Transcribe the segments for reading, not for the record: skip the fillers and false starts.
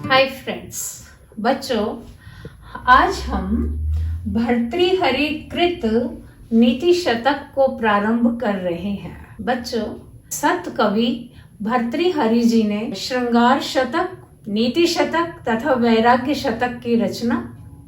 Hi friends, बच्चों आज हम भर्तृहरि कृत नीति शतक को प्रारंभ कर रहे हैं। बच्चों, संत कवि भर्तृहरि जी ने श्रृंगार शतक, नीति शतक तथा वैराग्य शतक की रचना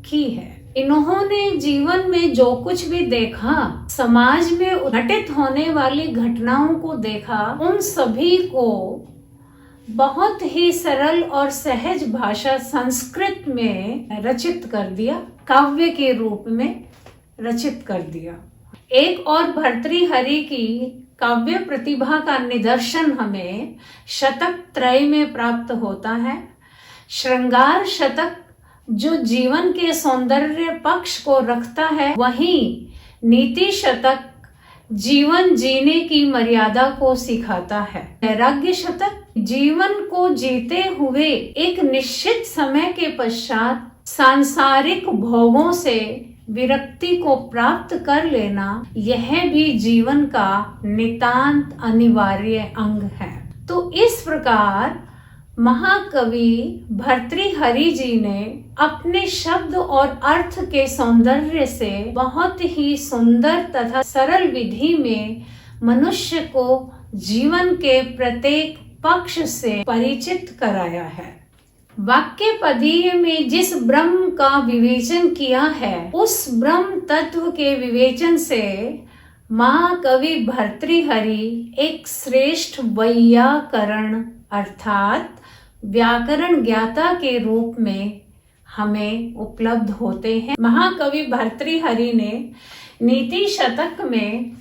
की है। इन्होंने जीवन में जो कुछ भी देखा, समाज में घटित होने वाली घटनाओं को देखा, उन सभी को बहुत ही सरल और सहज भाषा संस्कृत में रचित कर दिया, काव्य के रूप में रचित कर दिया। एक और भर्तृहरि की काव्य प्रतिभा का निदर्शन हमें शतक त्रय में प्राप्त होता है। श्रृंगार शतक जो जीवन के सौंदर्य पक्ष को रखता है, वहीं नीति शतक जीवन जीने की मर्यादा को सिखाता है। वैराग्य शतक जीवन को जीते हुए एक निश्चित समय के पश्चात सांसारिक भोगों से विरक्ति को प्राप्त कर लेना, यह भी जीवन का नितांत अनिवार्य अंग है। तो इस प्रकार महाकवि भर्तृहरि जी ने अपने शब्द और अर्थ के सौंदर्य से बहुत ही सुंदर तथा सरल विधि में मनुष्य को जीवन के प्रत्येक पक्ष से परिचित कराया है। वाक्य पदीय में जिस ब्रह्म का विवेचन किया है, उस ब्रह्म तत्व के विवेचन से महाकवि भर्तृहरि एक श्रेष्ठ वैयाकरण अर्थात व्याकरण ज्ञाता के रूप में हमें उपलब्ध होते हैं। महाकवि भर्तृहरि ने नीति शतक में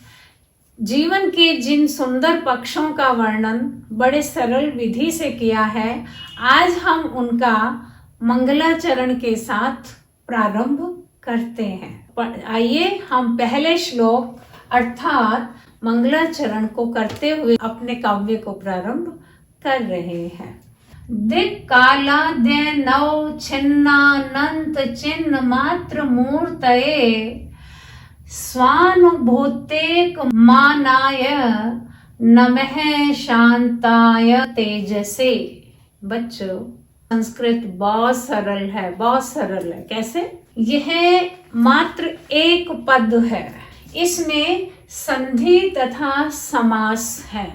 जीवन के जिन सुंदर पक्षों का वर्णन बड़े सरल विधि से किया है, आज हम उनका मंगलाचरण के साथ प्रारंभ करते हैं। आइए हम पहले श्लोक अर्थात मंगलाचरण को करते हुए अपने काव्य को प्रारंभ कर रहे हैं। दिक् कालाद्य नौ छिन्नानंत चिन्ह मात्र मूर्तये स्वानुभूतेक मानाय नमः शांताय तेजसे। बच्चों, संस्कृत बहुत सरल है, बहुत सरल है। कैसे? यह मात्र एक पद है, इसमें संधि तथा समास है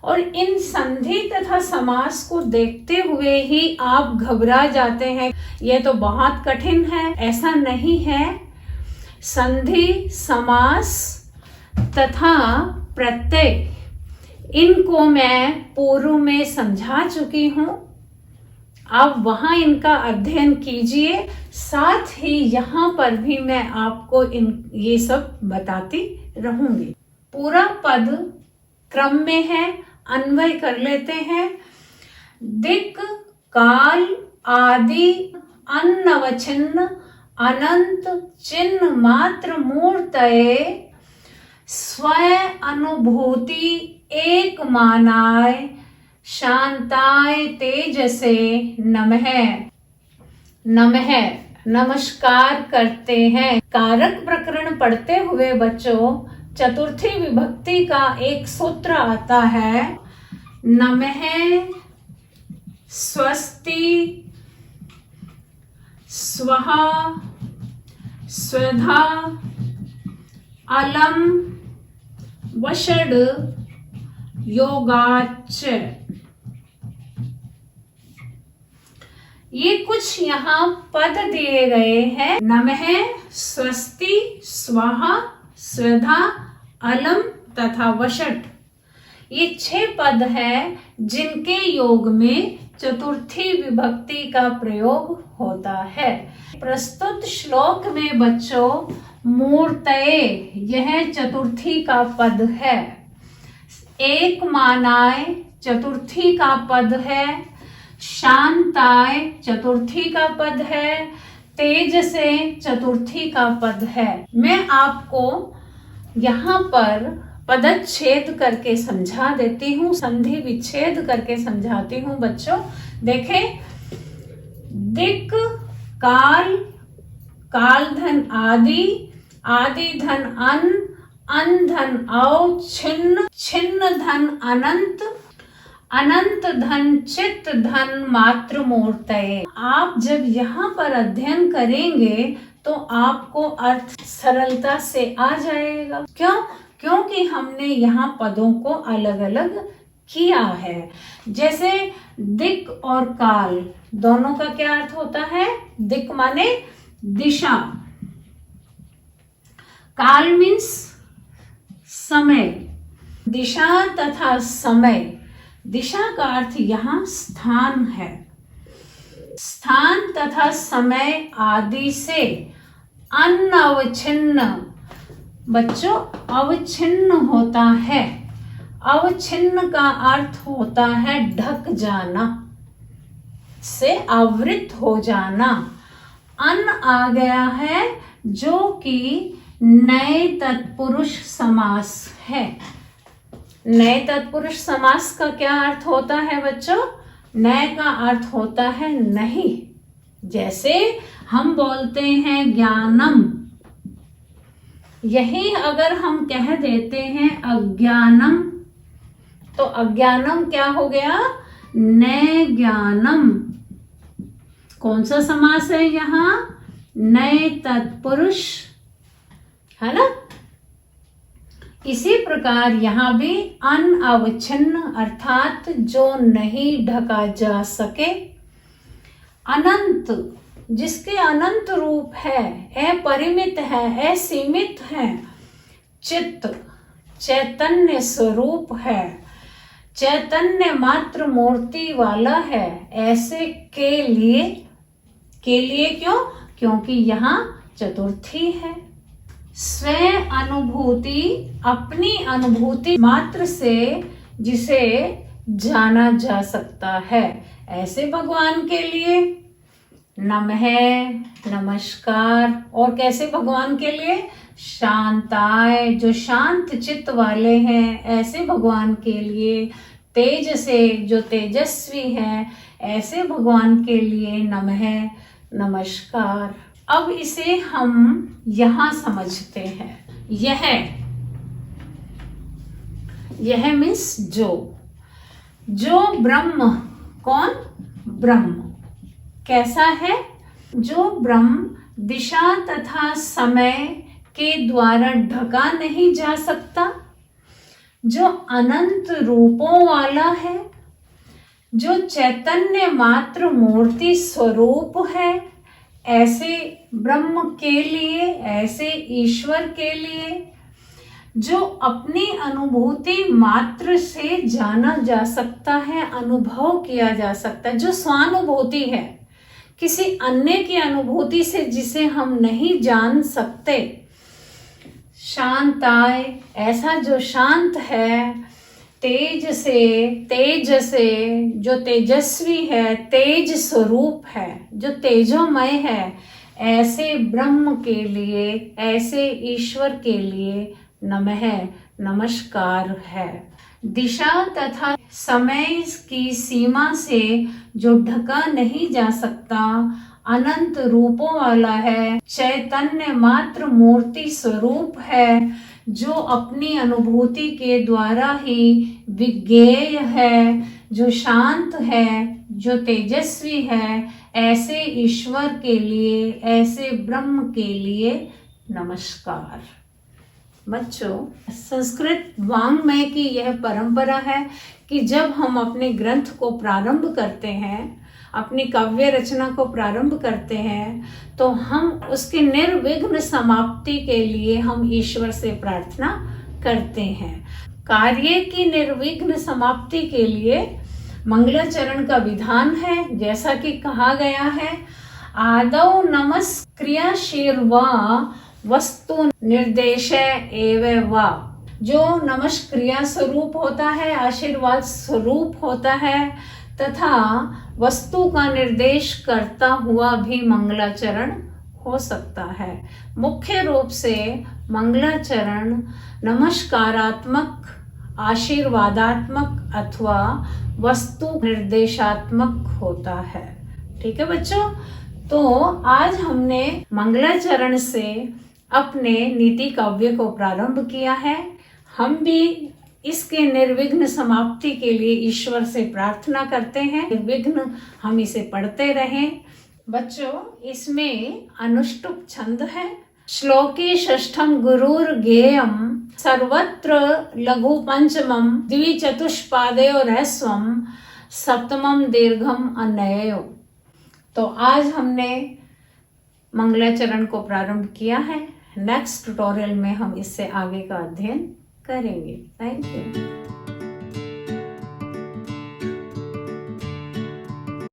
और इन संधि तथा समास को देखते हुए ही आप घबरा जाते हैं, यह तो बहुत कठिन है। ऐसा नहीं है। संधि, समास तथा प्रत्यय, इनको मैं पूर्व में समझा चुकी हूँ। आप वहां इनका अध्ययन कीजिए, साथ ही यहाँ पर भी मैं आपको ये सब बताती रहूंगी। पूरा पद क्रम में है, अन्वय कर लेते हैं। दिक् काल आदि अन्नवचिन्न अनंत चिन्ह मात्र मूर्तये स्वयं अनुभूति एक मानाय शांताय तेजसे नमः। नमः नमस्कार करते हैं। कारक प्रकरण पढ़ते हुए बच्चों चतुर्थी विभक्ति का एक सूत्र आता है, नमः स्वस्ति स्वः स्वधा अलम वषड योगाच्च। ये कुछ यहाँ पद दिए गए हैं। नमः, स्वस्ति, स्वः, स्वधा, अलम तथा वषट। ये 6 पद है जिनके योग में चतुर्थी विभक्ति का प्रयोग होता है। प्रस्तुत श्लोक में बच्चों मूर्तये यह चतुर्थी का पद है, एक मानाय चतुर्थी का पद है, शांताय चतुर्थी का पद है, तेज से चतुर्थी का पद है। मैं आपको यहाँ पर पदच्छेद करके समझा देती हूँ, संधि विच्छेद करके समझाती हूँ। बच्चों देखें, दिक् काल, काल धन आदि, आदि धन अन धन औ, छिन्न, छिन्न धन अनंत, अनंत धन चित धन मात्र मूर्तये। आप जब यहाँ पर अध्ययन करेंगे तो आपको अर्थ सरलता से आ जाएगा। क्यों? क्योंकि हमने यहाँ पदों को अलग अलग किया है। जैसे दिक और काल दोनों का क्या अर्थ होता है? दिक माने दिशा, काल मीन्स समय। दिशा तथा समय, दिशा का अर्थ यहाँ स्थान है। स्थान तथा समय आदि से अनवच्छिन्न, बच्चों अवच्छिन्न होता है। अवच्छिन्न का अर्थ होता है ढक जाना, से आवृत हो जाना। अन आ गया है जो कि नए तत्पुरुष समास है। नए तत्पुरुष समास का क्या अर्थ होता है बच्चों? नए का अर्थ होता है नहीं। जैसे हम बोलते हैं ज्ञानम, यही अगर हम कह देते हैं अज्ञानम तो अज्ञानम क्या हो गया? नए ज्ञानम। कौन सा समास है यहाँ? नए तत्पुरुष, है ना। इसी प्रकार यहाँ भी अनअवच्छिन्न अर्थात जो नहीं ढका जा सके। अनंत, जिसके अनंत रूप है, अपरिमित है, असीमित है। चित्त, चैतन्य स्वरूप है, चैतन्य मात्र मूर्ति वाला है। ऐसे के लिए क्यों? क्योंकि यहाँ चतुर्थी है। स्वयं अनुभूति, अपनी अनुभूति मात्र से जिसे जाना जा सकता है, ऐसे भगवान के लिए नमः, नमस्कार। और कैसे भगवान के लिए? शांताय, जो शांत चित्त वाले हैं, ऐसे भगवान के लिए। तेज से, जो तेजस्वी हैं, ऐसे भगवान के लिए नमः, नमस्कार। अब इसे हम यहां समझते हैं। यह मीन्स जो ब्रह्म, कौन? ब्रह्म कैसा है? जो ब्रह्म दिशा तथा समय के द्वारा ढका नहीं जा सकता, जो अनंत रूपों वाला है, जो चैतन्य मात्र मूर्ति स्वरूप है, ऐसे ब्रह्म के लिए, ऐसे ईश्वर के लिए, जो अपनी अनुभूति मात्र से जाना जा सकता है, अनुभव किया जा सकता है, जो स्वानुभूति है, किसी अन्य की अनुभूति से जिसे हम नहीं जान सकते। शांताय, ऐसा जो शांत है, तेज से, जो तेजस्वी है, तेज स्वरूप है, जो तेजोमय है, ऐसे ब्रह्म के लिए, ऐसे ईश्वर के लिए नमः, नमस्कार है। दिशा तथा समय की सीमा से जो ढका नहीं जा सकता, अनंत रूपों वाला है, चैतन्य मात्र मूर्ति स्वरूप है, जो अपनी अनुभूति के द्वारा ही विज्ञेय है, जो शांत है, जो तेजस्वी है, ऐसे ईश्वर के लिए, ऐसे ब्रह्म के लिए नमस्कार। बच्चों, संस्कृत वाङ्मय की यह परंपरा है कि जब हम अपने ग्रंथ को प्रारंभ करते हैं, अपनी काव्य रचना को प्रारंभ करते हैं, तो हम उसके निर्विघ्न समाप्ति के लिए हम ईश्वर से प्रार्थना करते हैं। कार्य की निर्विघ्न समाप्ति के लिए मंगलाचरण का विधान है। जैसा कि कहा गया है, आदौ नमस्क्रियाशीर्वा वस्तु निर्देश एवं वा। जो नमस्क्रिया स्वरूप होता है, आशीर्वाद स्वरूप होता है, तथा वस्तु का निर्देश करता हुआ भी मंगलाचरण हो सकता है। मुख्य रूप से मंगलाचरण नमस्कारात्मक, आशीर्वादात्मक अथवा वस्तु निर्देशात्मक होता है। ठीक है बच्चों, तो आज हमने मंगलाचरण से अपने नीति काव्य को प्रारंभ किया है। हम भी इसके निर्विघ्न समाप्ति के लिए ईश्वर से प्रार्थना करते हैं, निर्विघ्न हम इसे पढ़ते रहें। बच्चों, इसमें अनुष्टुप छंद है। श्लोके षष्ठम गुरुर गेयम सर्वत्र लघु पंचमम द्विचतुष्पादयो ह्रस्वम सप्तमम दीर्घम अन्वयो। तो आज हमने मंगलाचरण को प्रारंभ किया है। नेक्स्ट ट्यूटोरियल में हम इससे आगे का अध्ययन करेंगे। Thank you.